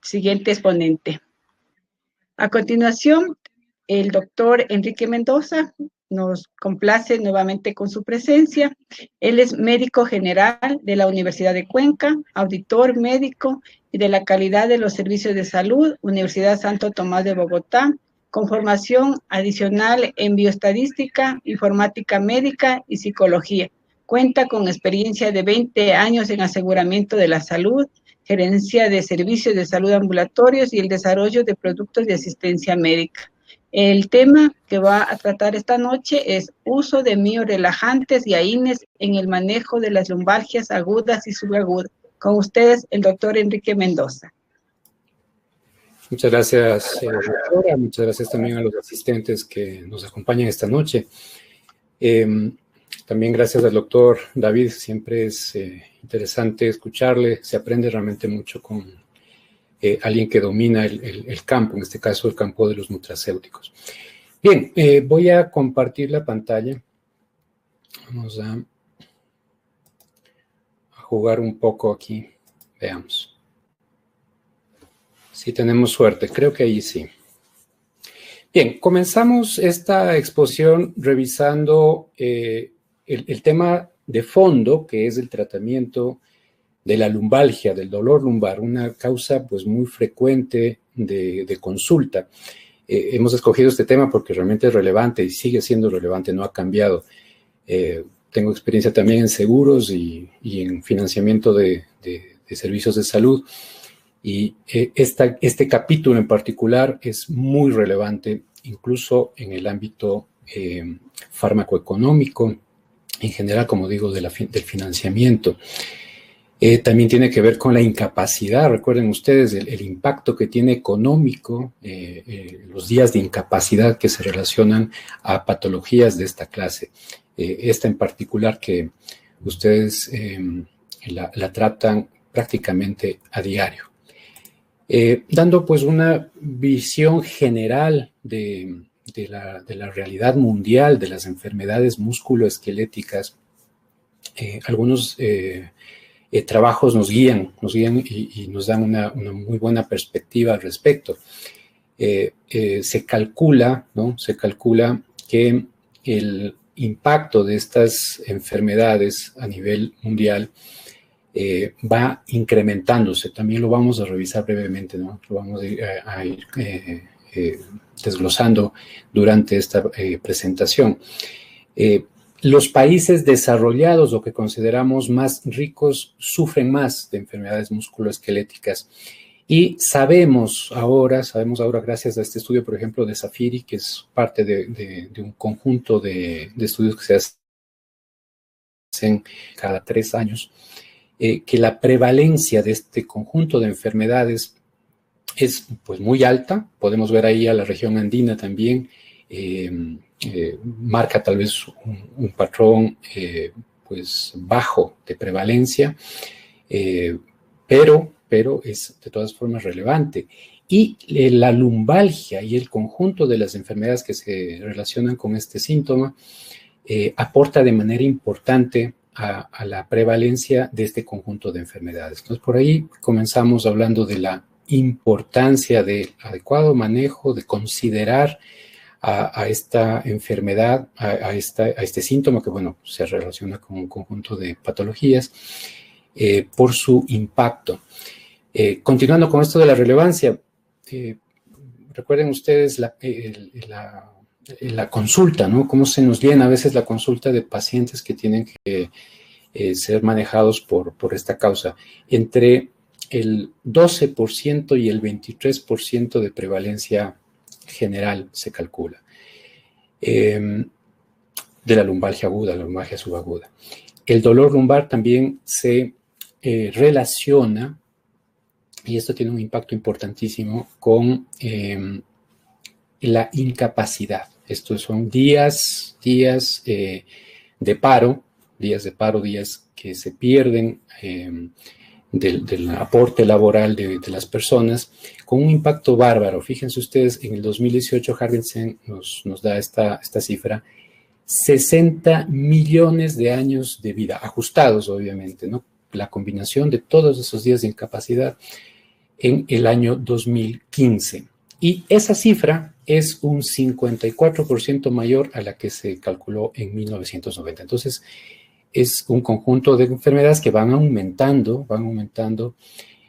siguiente exponente. A continuación, el doctor Enrique Mendoza nos complace nuevamente con su presencia. Él es médico general de la Universidad de Cuenca, auditor médico y de la calidad de los servicios de salud, Universidad Santo Tomás de Bogotá, con formación adicional en bioestadística, informática médica y psicología. Cuenta con experiencia de 20 años en aseguramiento de la salud, gerencia de servicios de salud ambulatorios y el desarrollo de productos de asistencia médica. El tema que va a tratar esta noche es uso de miorelajantes y AINES en el manejo de las lumbalgias agudas y subagudas. Con ustedes, el doctor Enrique Mendoza. Muchas gracias, doctora. Muchas gracias también a los asistentes que nos acompañan esta noche. También gracias al doctor David. Siempre es interesante escucharle. Se aprende realmente mucho con alguien que domina el campo, en este caso el campo de los nutracéuticos. Bien, voy a compartir la pantalla. Vamos a jugar un poco aquí. Veamos. Si tenemos suerte, creo que ahí sí. Bien, comenzamos esta exposición revisando el tema de fondo, que es el tratamiento de la lumbalgia, del dolor lumbar, una causa pues muy frecuente de consulta. Hemos escogido este tema porque realmente es relevante y sigue siendo relevante, no ha cambiado. Tengo experiencia también en seguros y en financiamiento de servicios de salud. Y este capítulo en particular es muy relevante, incluso en el ámbito farmacoeconómico, en general, como digo, del financiamiento. También tiene que ver con la incapacidad. Recuerden ustedes el impacto que tiene económico, los días de incapacidad que se relacionan a patologías de esta clase. Esta en particular que ustedes la tratan prácticamente a diario. Dando pues una visión general de la realidad mundial de las enfermedades musculoesqueléticas, algunos trabajos nos guían y nos dan una muy buena perspectiva al respecto. Se calcula, ¿no? Se calcula que el impacto de estas enfermedades a nivel mundial va incrementándose. También lo vamos a revisar brevemente, ¿no? Lo vamos a ir desglosando durante esta presentación. Los países desarrollados, o que consideramos más ricos, sufren más de enfermedades musculoesqueléticas. Y sabemos ahora, gracias a este estudio, por ejemplo, de Safiri, que es parte de un conjunto de estudios que se hacen cada 3 años, que la prevalencia de este conjunto de enfermedades es pues muy alta. Podemos ver ahí a la región andina también, marca tal vez un patrón pues bajo de prevalencia, pero es de todas formas relevante. Y la lumbalgia y el conjunto de las enfermedades que se relacionan con este síntoma aporta de manera importante a la prevalencia de este conjunto de enfermedades. Entonces, por ahí comenzamos hablando de la importancia de adecuado manejo, de considerar a esta enfermedad, a este síntoma que, bueno, se relaciona con un conjunto de patologías por su impacto. Continuando con esto de la relevancia, recuerden ustedes la consulta, ¿no? Cómo se nos llena a veces la consulta de pacientes que tienen que ser manejados por esta causa. Entre el 12% y el 23% de prevalencia general se calcula de la lumbalgia aguda, la lumbalgia subaguda. El dolor lumbar también se relaciona, y esto tiene un impacto importantísimo, con la incapacidad. Estos son días de paro, días que se pierden del aporte laboral de las personas, con un impacto bárbaro. Fíjense ustedes, en el 2018 Hargensen nos da esta cifra: 60 millones de años de vida, ajustados obviamente, ¿no? La combinación de todos esos días de incapacidad en el año 2015. Y esa cifra es un 54% mayor a la que se calculó en 1990. Entonces, es un conjunto de enfermedades que van aumentando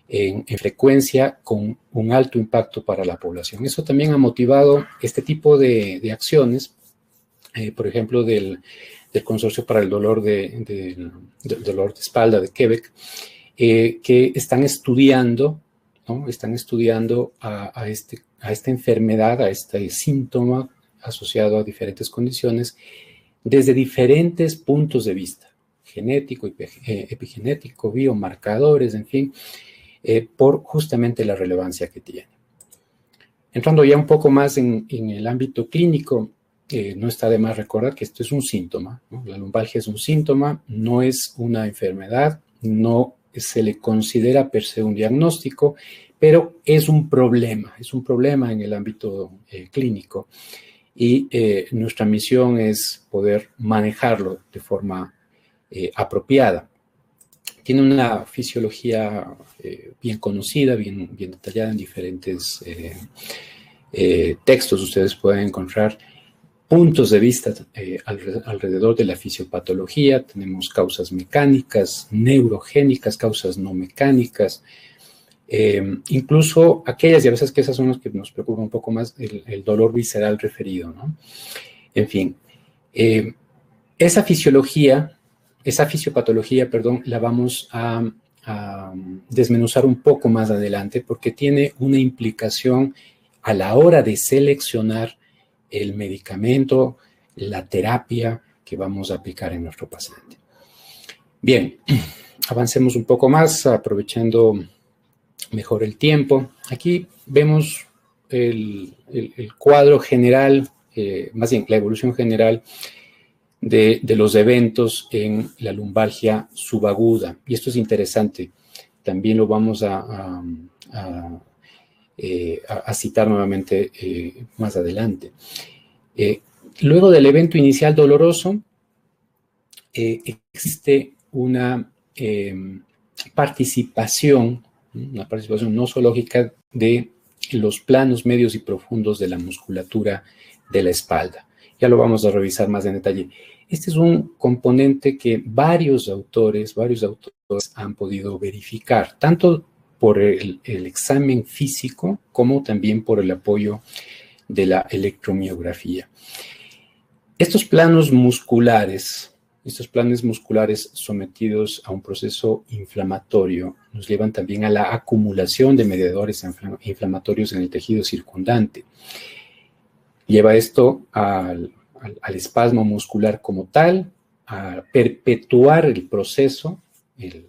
en frecuencia con un alto impacto para la población. Eso también ha motivado este tipo de acciones, por ejemplo, del Consorcio para el Dolor del Dolor de Espalda de Quebec, que están estudiando, ¿no? Están estudiando a esta enfermedad, a este síntoma asociado a diferentes condiciones desde diferentes puntos de vista, genético, epigenético, biomarcadores, en fin, por justamente la relevancia que tiene. Entrando ya un poco más en el ámbito clínico, no está de más recordar que esto es un síntoma, ¿no? La lumbalgia es un síntoma, no es una enfermedad, no se le considera per se un diagnóstico, pero es un problema en el ámbito clínico. Y nuestra misión es poder manejarlo de forma apropiada. Tiene una fisiología bien conocida, bien detallada en diferentes textos. Ustedes pueden encontrar puntos de vista alrededor de la fisiopatología. Tenemos causas mecánicas, neurogénicas, causas no mecánicas, incluso aquellas, y a veces que esas son las que nos preocupan un poco más, el dolor visceral referido, ¿no? En fin, esa fisiopatología, la vamos a desmenuzar un poco más adelante porque tiene una implicación a la hora de seleccionar el medicamento, la terapia que vamos a aplicar en nuestro paciente. Bien, avancemos un poco más aprovechando mejor el tiempo. Aquí vemos el cuadro general, más bien la evolución general de los eventos en la lumbalgia subaguda. Y esto es interesante. También lo vamos a citar nuevamente más adelante. Luego del evento inicial doloroso, existe una participación nosológica de los planos medios y profundos de la musculatura de la espalda. Ya lo vamos a revisar más en detalle. Este es un componente que varios autores han podido verificar, tanto por el examen físico como también por el apoyo de la electromiografía. Estos planos musculares sometidos a un proceso inflamatorio nos llevan también a la acumulación de mediadores inflamatorios en el tejido circundante. Lleva esto al espasmo muscular como tal, a perpetuar el proceso, el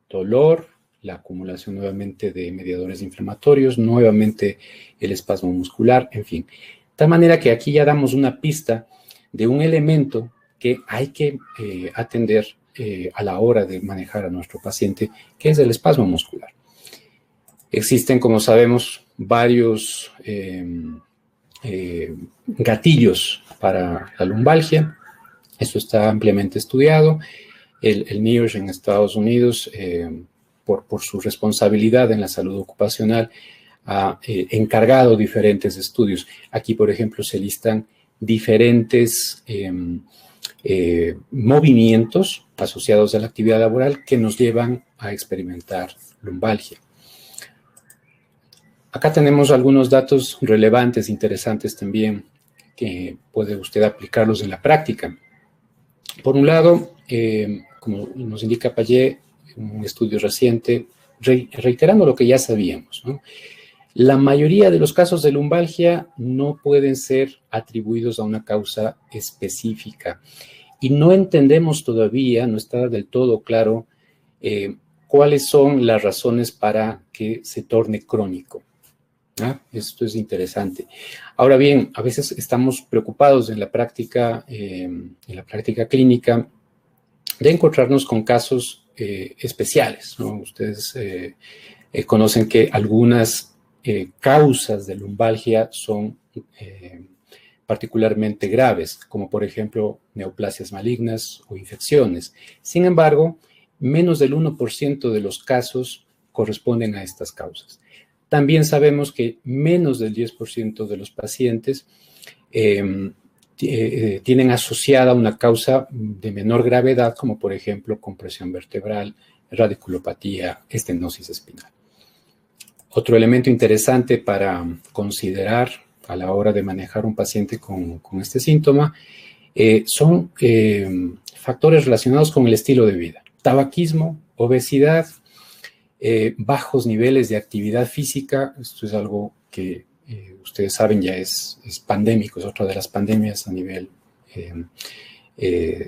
dolor, la acumulación nuevamente de mediadores inflamatorios, nuevamente el espasmo muscular, en fin. De tal manera que aquí ya damos una pista de un elemento que hay que atender a la hora de manejar a nuestro paciente, que es el espasmo muscular. Existen, como sabemos, varios gatillos para la lumbalgia. Esto está ampliamente estudiado. El NIOSH en Estados Unidos, por su responsabilidad en la salud ocupacional, ha encargado diferentes estudios. Aquí, por ejemplo, se listan diferentes movimientos asociados a la actividad laboral que nos llevan a experimentar lumbalgia. Acá tenemos algunos datos relevantes, interesantes también, que puede usted aplicarlos en la práctica. Por un lado, como nos indica Payet, un estudio reciente, reiterando lo que ya sabíamos, ¿no? La mayoría de los casos de lumbalgia no pueden ser atribuidos a una causa específica y no entendemos todavía, no está del todo claro cuáles son las razones para que se torne crónico. Esto es interesante. Ahora bien, a veces estamos preocupados en la práctica clínica de encontrarnos con casos especiales, ¿no? Ustedes conocen que algunas causas de lumbalgia son particularmente graves, como por ejemplo neoplasias malignas o infecciones. Sin embargo, menos del 1% de los casos corresponden a estas causas. También sabemos que menos del 10% de los pacientes tienen asociada una causa de menor gravedad, como por ejemplo compresión vertebral, radiculopatía, estenosis espinal. Otro elemento interesante para considerar a la hora de manejar un paciente con este síntoma son factores relacionados con el estilo de vida. Tabaquismo, obesidad, bajos niveles de actividad física. Esto es algo que ustedes saben ya es pandémico, es otra de las pandemias a nivel de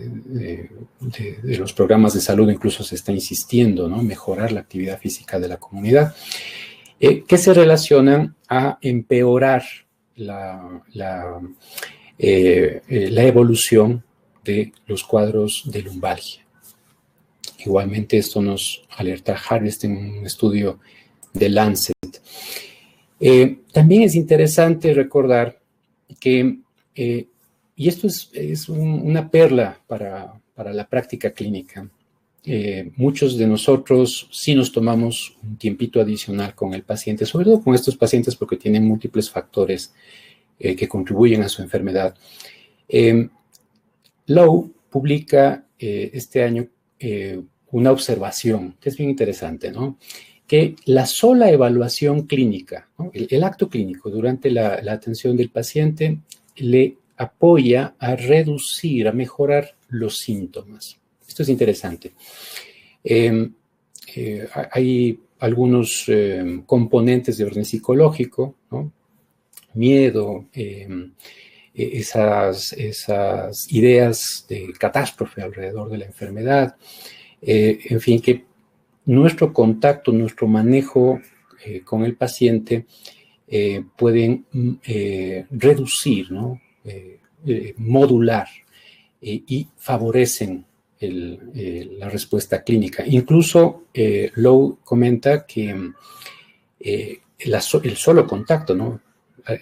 los programas de salud. Incluso se está insistiendo, ¿no?, mejorar la actividad física de la comunidad, que se relacionan a empeorar la evolución de los cuadros de lumbalgia. Igualmente, esto nos alerta Harvest en un estudio de Lancet. También es interesante recordar que, y esto es una perla para la práctica clínica, muchos de nosotros sí nos tomamos un tiempito adicional con el paciente, sobre todo con estos pacientes porque tienen múltiples factores que contribuyen a su enfermedad. Lowe publica este año una observación que es bien interesante, ¿no?, que la sola evaluación clínica, ¿no?, el acto clínico durante la atención del paciente le apoya a reducir, a mejorar los síntomas. Esto es interesante. Hay algunos componentes de orden psicológico, ¿no?, miedo, esas ideas de catástrofe alrededor de la enfermedad, en fin, que nuestro contacto, nuestro manejo con el paciente pueden reducir, ¿no?, modular y favorecen la respuesta clínica. Incluso Lowe comenta que el solo contacto, ¿no?,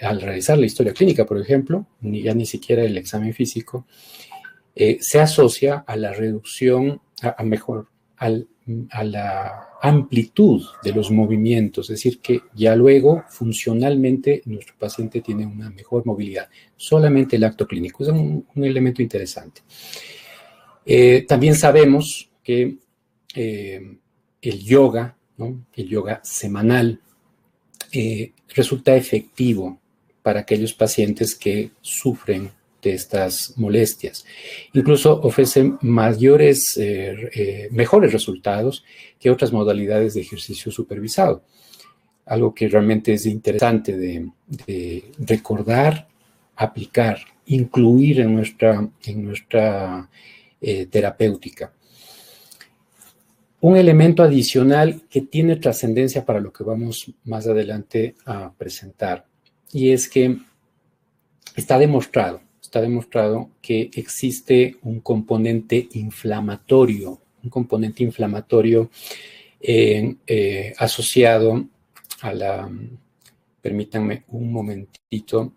al realizar la historia clínica, por ejemplo, ya ni siquiera el examen físico, se asocia a la reducción, a la amplitud de los movimientos, es decir, que ya luego funcionalmente nuestro paciente tiene una mejor movilidad. Solamente el acto clínico es un elemento interesante. También sabemos que el yoga, ¿no?, el yoga semanal, resulta efectivo para aquellos pacientes que sufren de estas molestias. Incluso ofrece mejores resultados que otras modalidades de ejercicio supervisado. Algo que realmente es interesante de recordar, aplicar, incluir en nuestra terapéutica. Un elemento adicional que tiene trascendencia para lo que vamos más adelante a presentar, y es que está demostrado que existe un componente inflamatorio asociado a la... Permítanme un momentito,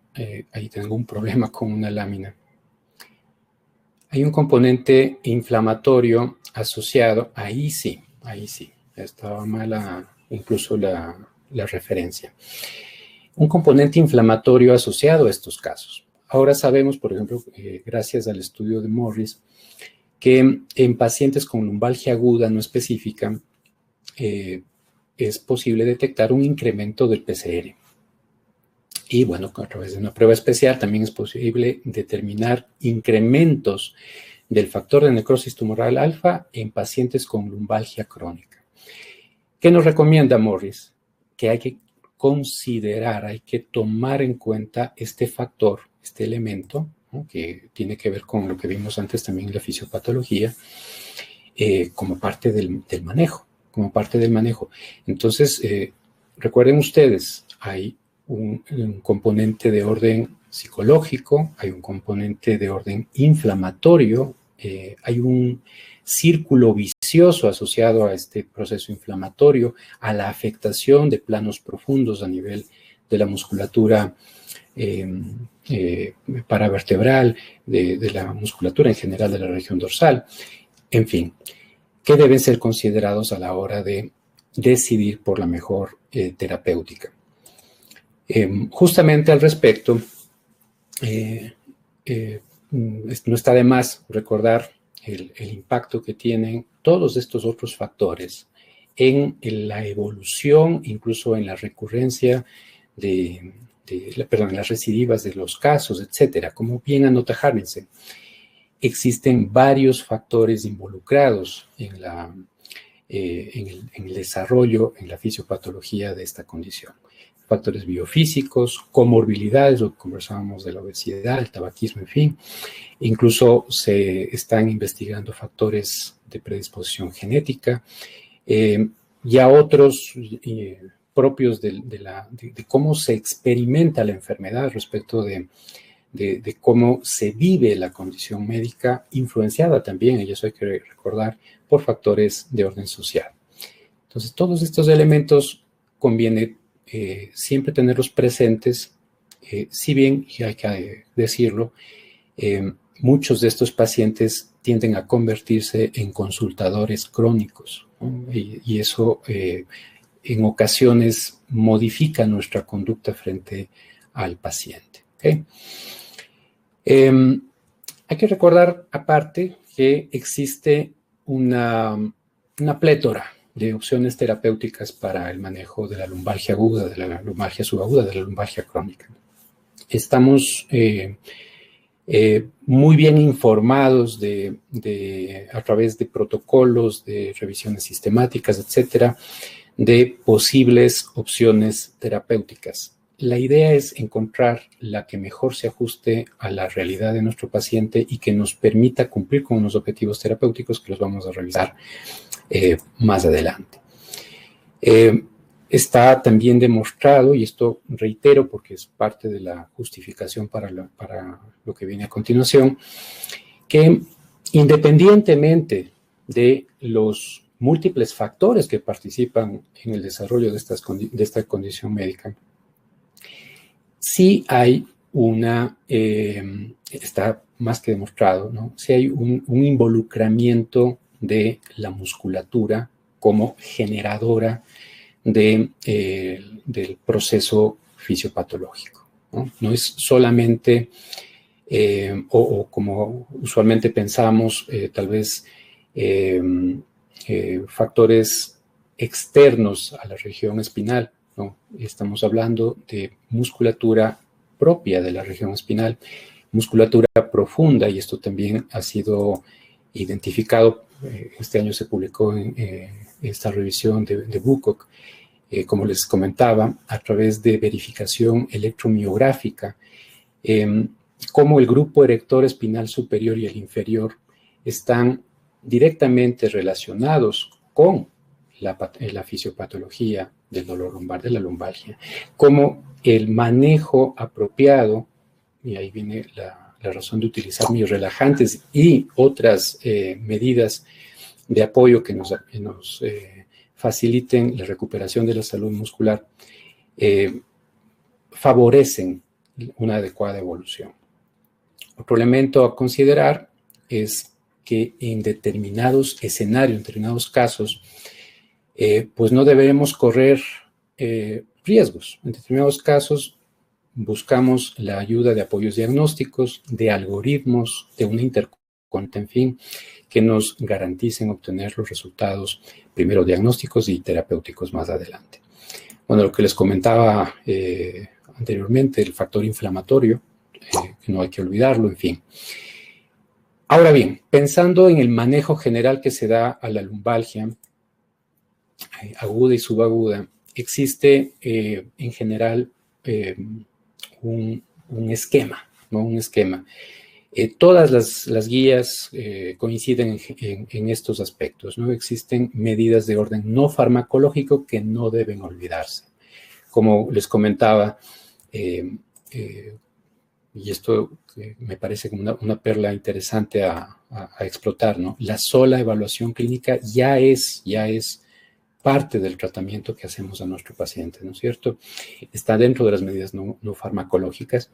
ahí tengo un problema con una lámina. Hay un componente inflamatorio asociado, ahí sí, estaba mala incluso la referencia. Un componente inflamatorio asociado a estos casos. Ahora sabemos, por ejemplo, gracias al estudio de Morris, que en pacientes con lumbalgia aguda no específica es posible detectar un incremento del PCR. Y bueno, a través de una prueba especial también es posible determinar incrementos del factor de necrosis tumoral alfa en pacientes con lumbalgia crónica. ¿Qué nos recomienda Morris? Que hay que considerar, hay que tomar en cuenta este factor, este elemento, ¿no?, que tiene que ver con lo que vimos antes también en la fisiopatología, como parte del manejo, Entonces, recuerden ustedes, hay un componente de orden psicológico, hay un componente de orden inflamatorio, hay un círculo vicioso asociado a este proceso inflamatorio, a la afectación de planos profundos a nivel de la musculatura paravertebral, de la musculatura en general de la región dorsal, en fin, que deben ser considerados a la hora de decidir por la mejor terapéutica. Justamente al respecto, no está de más recordar el impacto que tienen todos estos otros factores en la evolución, incluso en la recurrencia en las recidivas de los casos, etcétera. Como bien anota Harvinson, existen varios factores involucrados en el desarrollo, en la fisiopatología de esta condición. Factores biofísicos, comorbilidades, lo que conversábamos de la obesidad, el tabaquismo, en fin. Incluso se están investigando factores de predisposición genética, ya otros propios de cómo se experimenta la enfermedad respecto de cómo se vive la condición médica, influenciada también, y eso hay que recordar, por factores de orden social. Entonces, todos estos elementos conviene siempre tenerlos presentes, si bien, y hay que decirlo, muchos de estos pacientes tienden a convertirse en consultadores crónicos, ¿no? Y eso en ocasiones modifica nuestra conducta frente al paciente. ¿Okay? Hay que recordar, aparte, que existe una plétora de opciones terapéuticas para el manejo de la lumbalgia aguda, de la lumbalgia subaguda, de la lumbalgia crónica. Estamos muy bien informados a través de protocolos, de revisiones sistemáticas, etcétera, de posibles opciones terapéuticas. La idea es encontrar la que mejor se ajuste a la realidad de nuestro paciente y que nos permita cumplir con unos objetivos terapéuticos que los vamos a revisar más adelante. Está también demostrado, y esto reitero porque es parte de la justificación para lo que viene a continuación, que independientemente de los múltiples factores que participan en el desarrollo de esta condición médica, sí hay está más que demostrado, ¿no? Sí hay un involucramiento de la musculatura como generadora del proceso fisiopatológico, ¿no? No es solamente, o como usualmente pensamos, tal vez factores externos a la región espinal, ¿no? Estamos hablando de musculatura propia de la región espinal, musculatura profunda, y esto también ha sido identificado. Este año se publicó en esta revisión de Bucock, como les comentaba, a través de verificación electromiográfica, cómo el grupo erector espinal superior y el inferior están directamente relacionados con la fisiopatología del dolor lumbar, de la lumbalgia, cómo el manejo apropiado, y ahí viene la razón de utilizar miorrelajantes y otras medidas de apoyo que nos faciliten la recuperación de la salud muscular, favorecen una adecuada evolución. Otro elemento a considerar es que en determinados escenarios, en determinados casos, pues no debemos correr riesgos. En determinados casos buscamos la ayuda de apoyos diagnósticos, de algoritmos, de una interconecta, en fin, que nos garanticen obtener los resultados, primero diagnósticos y terapéuticos más adelante. Bueno, lo que les comentaba anteriormente, el factor inflamatorio, que no hay que olvidarlo, en fin. Ahora bien, pensando en el manejo general que se da a la lumbalgia aguda y subaguda, existe en general un esquema, ¿no? Un esquema. Todas las guías coinciden en estos aspectos, ¿no? Existen medidas de orden no farmacológico que no deben olvidarse. Como les comentaba, y esto me parece como una perla interesante a explotar, ¿no? La sola evaluación clínica ya es parte del tratamiento que hacemos a nuestro paciente, ¿no es cierto? Está dentro de las medidas no farmacológicas.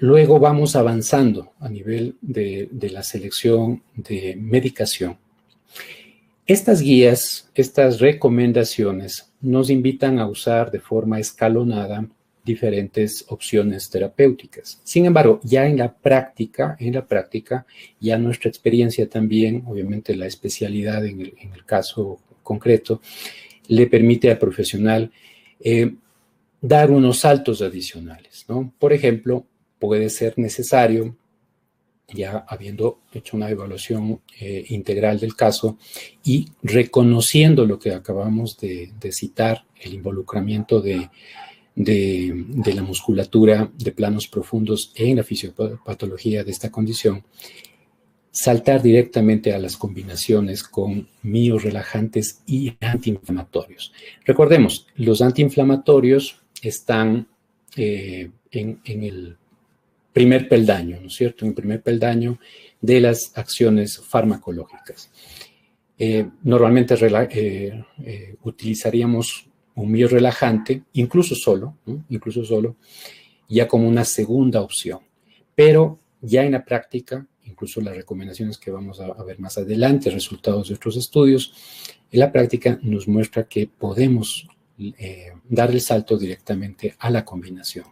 Luego vamos avanzando a nivel de la selección de medicación. Estas guías, estas recomendaciones nos invitan a usar de forma escalonada diferentes opciones terapéuticas. Sin embargo, ya en la práctica, ya nuestra experiencia también, obviamente la especialidad en el caso concreto, le permite al profesional dar unos saltos adicionales, ¿no? Por ejemplo, puede ser necesario, ya habiendo hecho una evaluación integral del caso y reconociendo lo que acabamos de citar, el involucramiento de la musculatura de planos profundos en la fisiopatología de esta condición, saltar directamente a las combinaciones con miorelajantes y antiinflamatorios. Recordemos, los antiinflamatorios están en el primer peldaño, ¿no es cierto? En el primer peldaño de las acciones farmacológicas. Normalmente utilizaríamos un miorelajante, incluso solo, ¿no? Incluso solo, ya como una segunda opción. Pero ya en la práctica, incluso las recomendaciones que vamos a ver más adelante, resultados de otros estudios, en la práctica nos muestra que podemos dar el salto directamente a la combinación.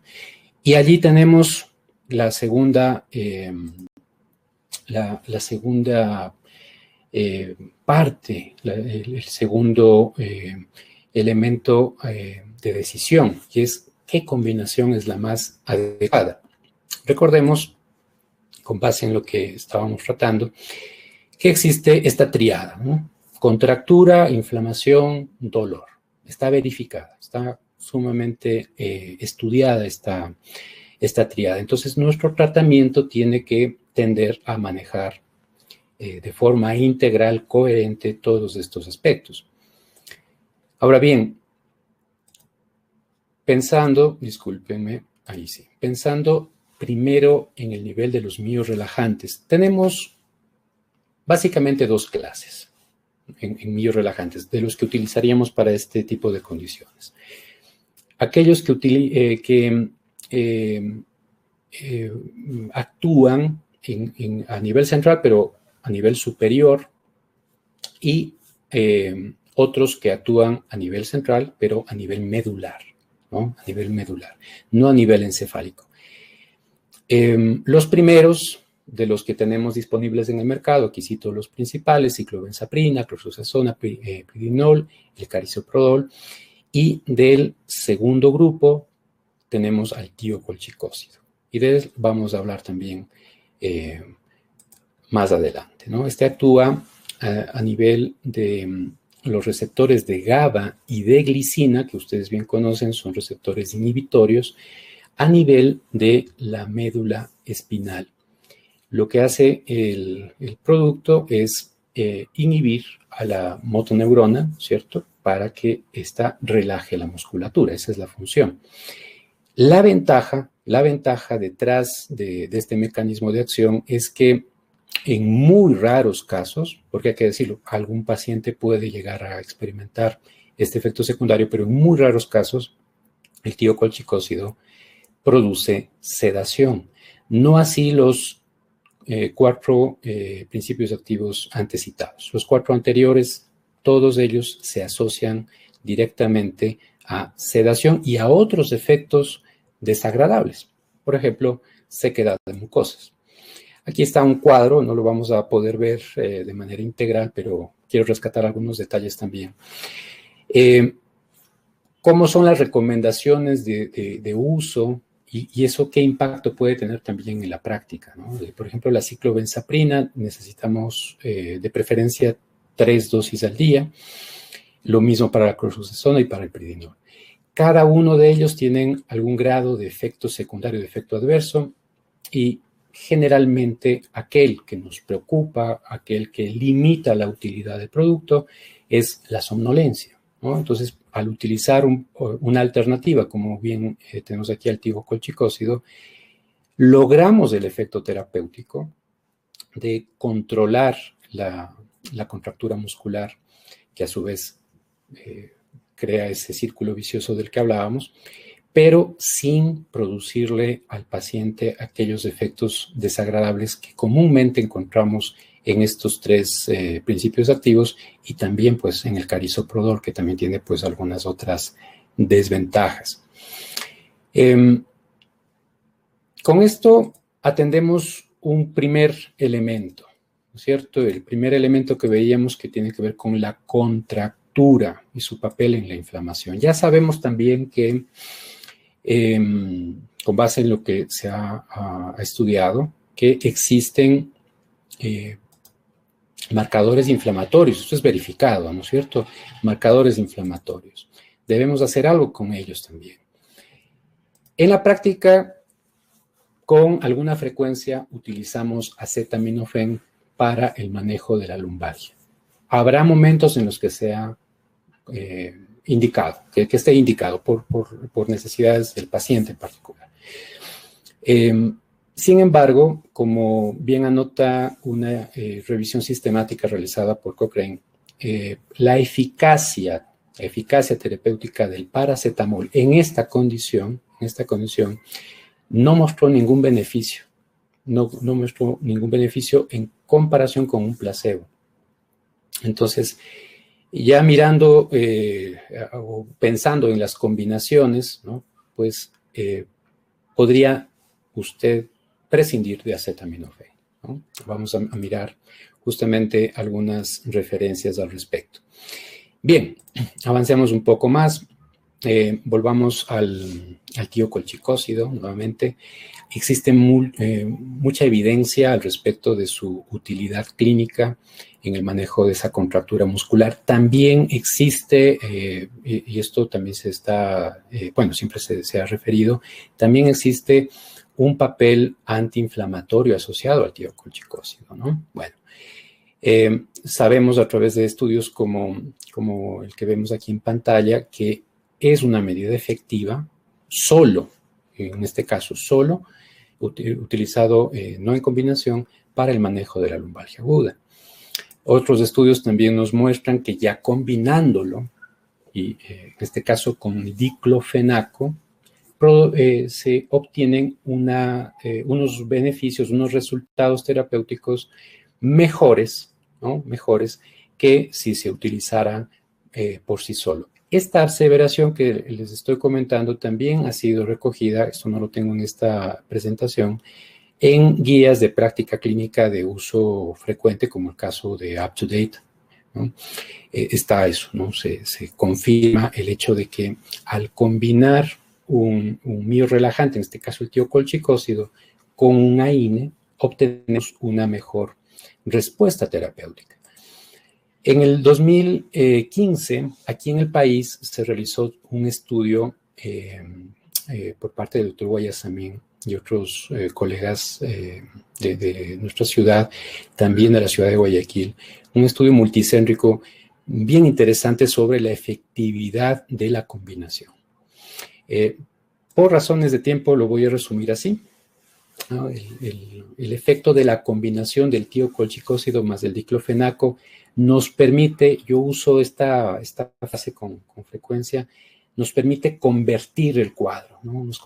Y allí tenemos la segunda parte, el segundo elemento de decisión, y es qué combinación es la más adecuada. Recordemos, con base en lo que estábamos tratando, que existe esta triada, ¿no? Contractura, inflamación, dolor. Está verificada, está sumamente estudiada esta triada. Entonces, nuestro tratamiento tiene que tender a manejar de forma integral, coherente, todos estos aspectos. Ahora bien, pensando primero en el nivel de los miorelajantes, tenemos básicamente dos clases en miorelajantes, de los que utilizaríamos para este tipo de condiciones. Aquellos que actúan a nivel central, pero a nivel superior, y otros que actúan a nivel central, pero a nivel medular, ¿no? A nivel medular, no a nivel encefálico. Los primeros de los que tenemos disponibles en el mercado, aquí cito los principales: ciclobenzaprina, cloxazona, pridinol, el carisoprodol, y del segundo grupo tenemos al tiocolchicócido. Y de él vamos a hablar también más adelante, ¿no? Este actúa a nivel de los receptores de GABA y de glicina, que ustedes bien conocen, son receptores inhibitorios, a nivel de la médula espinal. Lo que hace el producto es inhibir a la motoneurona, ¿cierto?, para que ésta relaje la musculatura. Esa es la función. La ventaja detrás de este mecanismo de acción es que en muy raros casos, porque hay que decirlo, algún paciente puede llegar a experimentar este efecto secundario, pero en muy raros casos el tiocolchicócido produce sedación. No así los 4 principios activos antes citados. Los 4 anteriores, todos ellos se asocian directamente a sedación y a otros efectos desagradables. Por ejemplo, sequedad de mucosas. Aquí está un cuadro, no lo vamos a poder ver de manera integral, pero quiero rescatar algunos detalles también. ¿Cómo son las recomendaciones de uso y eso qué impacto puede tener también en la práctica, ¿no? Por ejemplo, la ciclobenzaprina necesitamos de preferencia 3 dosis al día. Lo mismo para la cloxazona y para el pridinol. Cada uno de ellos tienen algún grado de efecto secundario, de efecto adverso, y generalmente aquel que nos preocupa, aquel que limita la utilidad del producto, es la somnolencia, ¿no? Entonces, al utilizar una alternativa, como bien tenemos aquí al tiocolchicócido, logramos el efecto terapéutico de controlar la contractura muscular, que a su vez crea ese círculo vicioso del que hablábamos, pero sin producirle al paciente aquellos efectos desagradables que comúnmente encontramos en estos tres principios activos y también pues en el carisoprodol, que también tiene pues algunas otras desventajas. Con esto atendemos un primer elemento, ¿no es cierto? El primer elemento que veíamos que tiene que ver con la contractura y su papel en la inflamación. Ya sabemos también que, con base en lo que se ha estudiado, que existen marcadores inflamatorios. Esto es verificado, ¿no es cierto? Marcadores inflamatorios. Debemos hacer algo con ellos también. En la práctica, con alguna frecuencia utilizamos acetaminofén para el manejo de la lumbalgia. Habrá momentos en los que sea indicado, que esté indicado por necesidades del paciente en particular. Sin embargo, como bien anota una revisión sistemática realizada por Cochrane, la eficacia terapéutica del paracetamol en esta condición no mostró ningún beneficio. No mostró ningún beneficio en comparación con un placebo. Entonces, ya mirando o pensando en las combinaciones, ¿no? Pues podría usted prescindir de acetaminofén, ¿no? Vamos a mirar justamente algunas referencias al respecto. Bien, avancemos un poco más. Volvamos al tiocolchicócido nuevamente. Existe mucha evidencia al respecto de su utilidad clínica en el manejo de esa contractura muscular. También existe, y esto también se está, siempre se ha referido, también existe un papel antiinflamatorio asociado al tiocolchicócido, ¿no? Bueno, sabemos a través de estudios como el que vemos aquí en pantalla que es una medida efectiva solo, en este caso solo, utilizado no en combinación para el manejo de la lumbalgia aguda. Otros estudios también nos muestran que ya combinándolo, y en este caso con diclofenaco, se obtienen unos beneficios, unos resultados terapéuticos mejores, ¿no? Mejores que si se utilizaran por sí solo. Esta aseveración que les estoy comentando también ha sido recogida, esto no lo tengo en esta presentación, en guías de práctica clínica de uso frecuente, como el caso de UpToDate, ¿no? Está eso, ¿no? Se confirma el hecho de que al combinar un miorrelajante, en este caso el tiocolchicócido, con un AINE, obtenemos una mejor respuesta terapéutica. En el 2015, aquí en el país, se realizó un estudio por parte del doctor Guayasamín y otros colegas de nuestra ciudad, también de la ciudad de Guayaquil, un estudio multicéntrico bien interesante sobre la efectividad de la combinación. Por razones de tiempo lo voy a resumir así, ¿no? El efecto de la combinación del tiocolchicócido más el diclofenaco nos permite, yo uso esta frase con frecuencia, nos permite convertir el cuadro, ¿no? Nos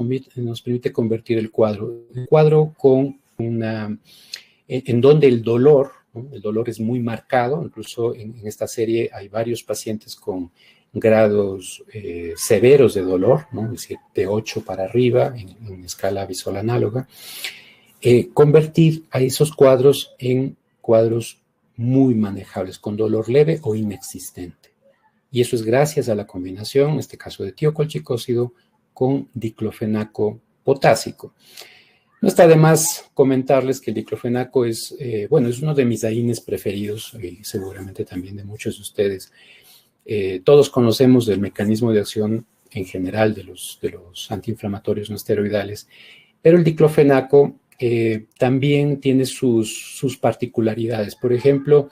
permite convertir el cuadro con en donde el dolor, ¿no? El dolor es muy marcado, incluso en esta serie hay varios pacientes con grados severos de dolor, ¿no? Es decir, de 8 para arriba en escala visual análoga, convertir a esos cuadros en cuadros muy manejables, con dolor leve o inexistente. Y eso es gracias a la combinación, en este caso de tiocolchicócido, con diclofenaco potásico. No está de más comentarles que el diclofenaco es uno de mis AINES preferidos y seguramente también de muchos de ustedes. Todos conocemos del mecanismo de acción en general de los antiinflamatorios no esteroidales, pero el diclofenaco también tiene sus particularidades. Por ejemplo,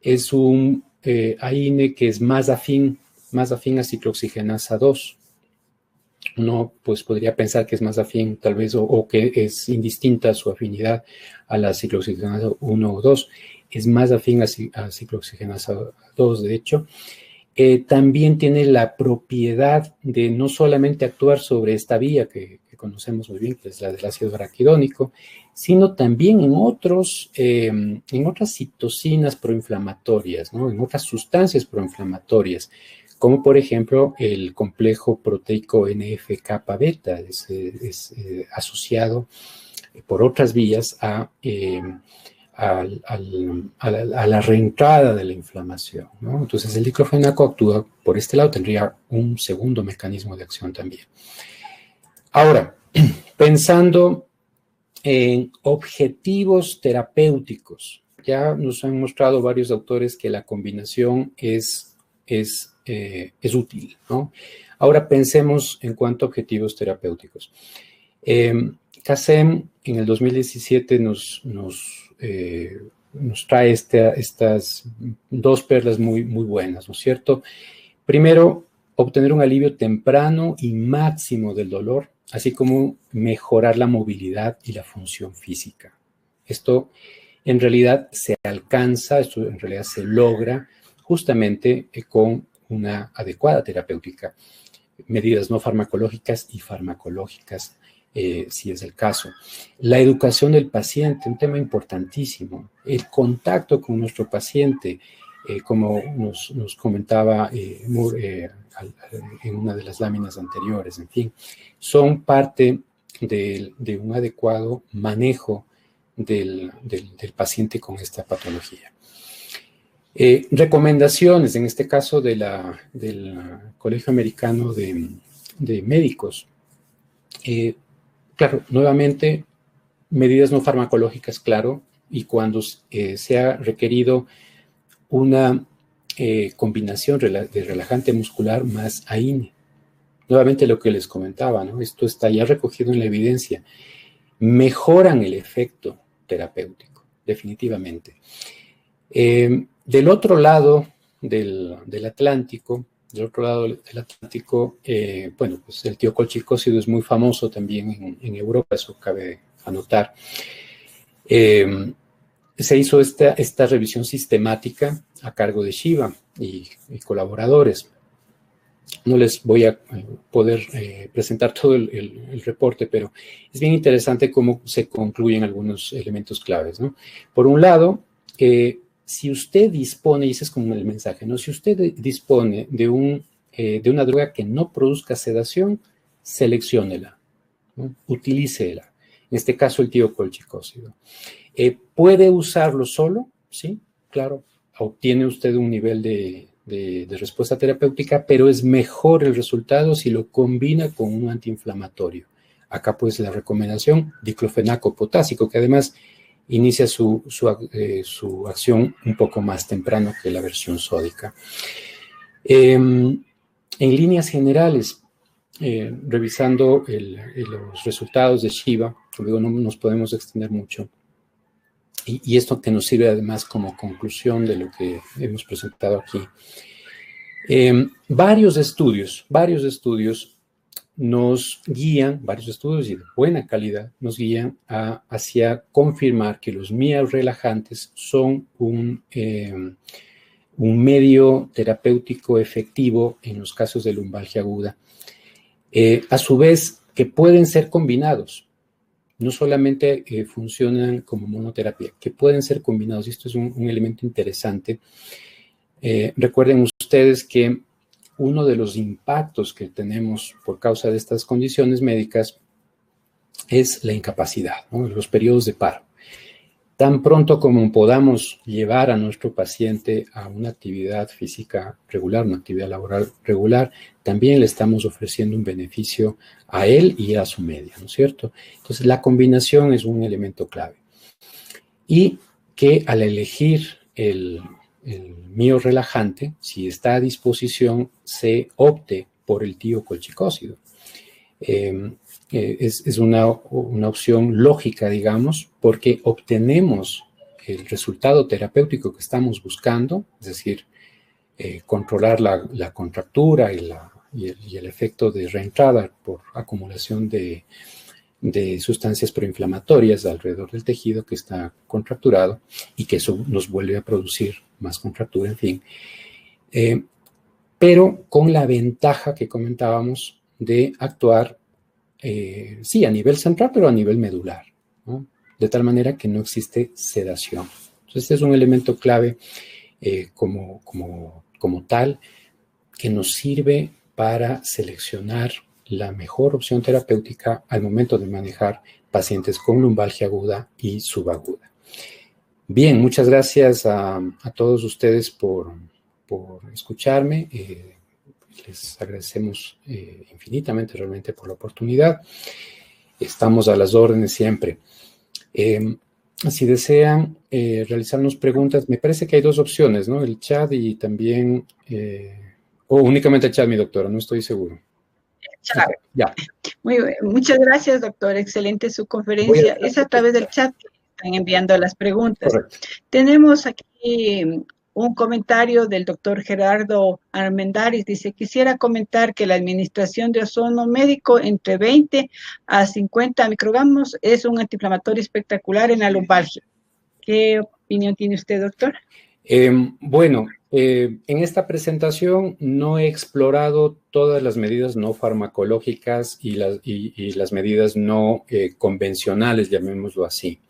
es un AINE que es más afín a ciclooxigenasa 2. Uno pues podría pensar que es más afín tal vez o que es indistinta su afinidad a la ciclooxigenasa 1 o 2. Es más afín a ciclooxigenasa 2, de hecho. también tiene la propiedad de no solamente actuar sobre esta vía que conocemos muy bien, que es la del ácido araquidónico, sino también en otras citocinas proinflamatorias, ¿no? En otras sustancias proinflamatorias, como por ejemplo el complejo proteico NF-kappa beta, es asociado por otras vías a la reentrada de la inflamación, ¿no? Entonces el diclofenaco actúa por este lado, tendría un segundo mecanismo de acción también. Ahora, pensando en objetivos terapéuticos, ya nos han mostrado varios autores que la combinación es útil, ¿no? Ahora pensemos en cuanto a objetivos terapéuticos. CASEM en el 2017 nos trae estas dos perlas muy buenas, ¿no es cierto? Primero, obtener un alivio temprano y máximo del dolor, así como mejorar la movilidad y la función física. Esto en realidad se alcanza, esto en realidad se logra justamente con una adecuada terapéutica, medidas no farmacológicas y farmacológicas, si es el caso. La educación del paciente, un tema importantísimo. El contacto con nuestro paciente, como nos comentaba Moore en una de las láminas anteriores, en fin, son parte de un adecuado manejo del paciente con esta patología. Recomendaciones, en este caso del Colegio Americano de Médicos. Claro, nuevamente, medidas no farmacológicas, claro, y cuando sea requerido una combinación de relajante muscular más AINE. Nuevamente lo que les comentaba, ¿no? Esto está ya recogido en la evidencia. Mejoran el efecto terapéutico, definitivamente. Del otro lado del Atlántico, bueno, pues el tiocolchicócido es muy famoso también en Europa, eso cabe anotar. Se hizo esta revisión sistemática a cargo de Shiva y colaboradores. No les voy a poder presentar todo el reporte, pero es bien interesante cómo se concluyen algunos elementos claves, ¿no? Por un lado, si usted dispone, y ese es como el mensaje, ¿no? Si usted dispone de una droga que no produzca sedación, selecciónela, ¿no? Utilícela. En este caso, el tiocolchicócido. ¿Puede usarlo solo? Sí, claro. Obtiene usted un nivel de respuesta terapéutica, pero es mejor el resultado si lo combina con un antiinflamatorio. Acá pues la recomendación, diclofenaco potásico, que además inicia su acción un poco más temprano que la versión sódica. En líneas generales, revisando los resultados de Shiva, como digo, no nos podemos extender mucho, y esto que nos sirve además como conclusión de lo que hemos presentado aquí. Varios estudios nos guían, varios estudios y de buena calidad, nos guían hacia confirmar que los MIA relajantes son un medio terapéutico efectivo en los casos de lumbalgia aguda. A su vez, que pueden ser combinados. No solamente funcionan como monoterapia, que pueden ser combinados. Y esto es un elemento interesante. Recuerden ustedes que uno de los impactos que tenemos por causa de estas condiciones médicas es la incapacidad, ¿no? Los periodos de paro. Tan pronto como podamos llevar a nuestro paciente a una actividad física regular, una actividad laboral regular, también le estamos ofreciendo un beneficio a él y a su media, ¿no es cierto? Entonces, la combinación es un elemento clave. Y que al elegir el miorrelajante, si está a disposición, se opte por el tiocolchicócido. Es una opción lógica, digamos, porque obtenemos el resultado terapéutico que estamos buscando, es decir, controlar la contractura y el efecto de reentrada por acumulación de sustancias proinflamatorias alrededor del tejido que está contracturado y que eso nos vuelve a producir más contractura, en fin. pero con la ventaja que comentábamos de actuar, sí, a nivel central, pero a nivel medular, ¿no? De tal manera que no existe sedación. Entonces, este es un elemento clave como tal, que nos sirve para seleccionar la mejor opción terapéutica al momento de manejar pacientes con lumbalgia aguda y subaguda. Bien, muchas gracias a todos ustedes por escucharme. Les agradecemos infinitamente realmente por la oportunidad. Estamos a las órdenes siempre. Si desean realizarnos preguntas, me parece que hay dos opciones, ¿no? El chat y también, o únicamente el chat, mi doctora, no estoy seguro. Chat. Ya. Muchas gracias, doctor. Excelente su conferencia. Es a través del chat que están enviando las preguntas. Correcto. Tenemos aquí un comentario del doctor Gerardo Armendáriz. Dice, quisiera comentar que la administración de ozono médico entre 20 a 50 microgramos es un antiinflamatorio espectacular en la lumbalgia. ¿Qué opinión tiene usted, doctor? Bueno, en esta presentación no he explorado todas las medidas no farmacológicas y las medidas no convencionales, llamémoslo así.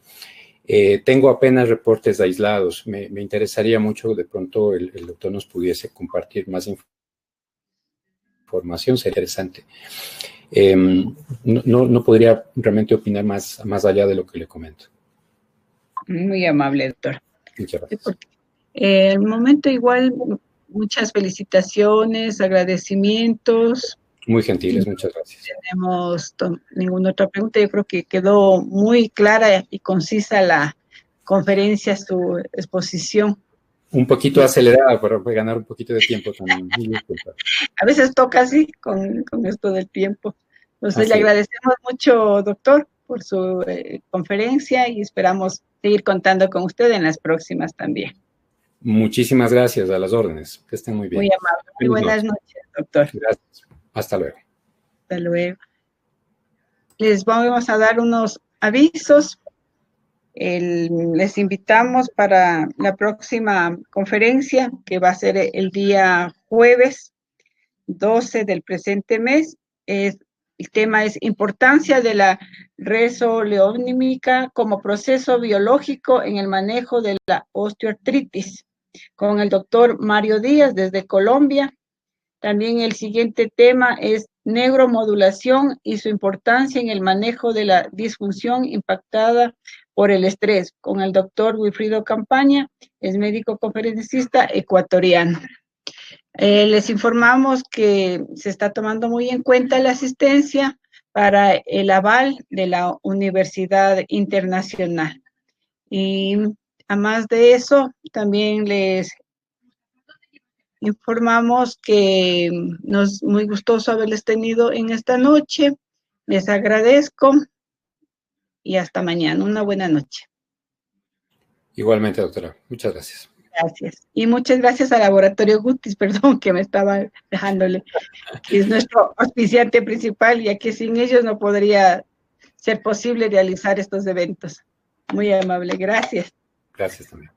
Tengo apenas reportes aislados. Me interesaría mucho de pronto el doctor nos pudiese compartir más información, sería interesante. No podría realmente opinar más allá de lo que le comento. Muy amable, doctor. Muchas gracias. El momento igual, muchas felicitaciones, agradecimientos. Muy gentiles, muchas gracias. No tenemos ninguna otra pregunta. Yo creo que quedó muy clara y concisa la conferencia, su exposición. Un poquito acelerada para ganar un poquito de tiempo también. A veces toca así con esto del tiempo. Entonces le agradecemos mucho, doctor, por su conferencia y esperamos seguir contando con usted en las próximas también. Muchísimas gracias, a las órdenes. Que estén muy bien. Muy amable. Muy buenas noches, doctor. Gracias. Hasta luego. Hasta luego. Les vamos a dar unos avisos. Les invitamos para la próxima conferencia, que va a ser el día jueves 12 del presente mes. El tema es importancia de la resoleonímica como proceso biológico en el manejo de la osteoartritis, con el doctor Mario Díaz desde Colombia. También el siguiente tema es neuromodulación y su importancia en el manejo de la disfunción impactada por el estrés, con el doctor Wilfrido Campaña, es médico conferencista ecuatoriano. Les informamos que se está tomando muy en cuenta la asistencia para el aval de la Universidad Internacional. Y además de eso, también les informamos que nos muy gustoso haberles tenido en esta noche. Les agradezco y hasta mañana. Una buena noche. Igualmente, doctora. Muchas gracias. Gracias. Y muchas gracias al Laboratorio Gutis, perdón que me estaba dejándole, que es nuestro auspiciante principal, ya que sin ellos no podría ser posible realizar estos eventos. Muy amable. Gracias. Gracias también.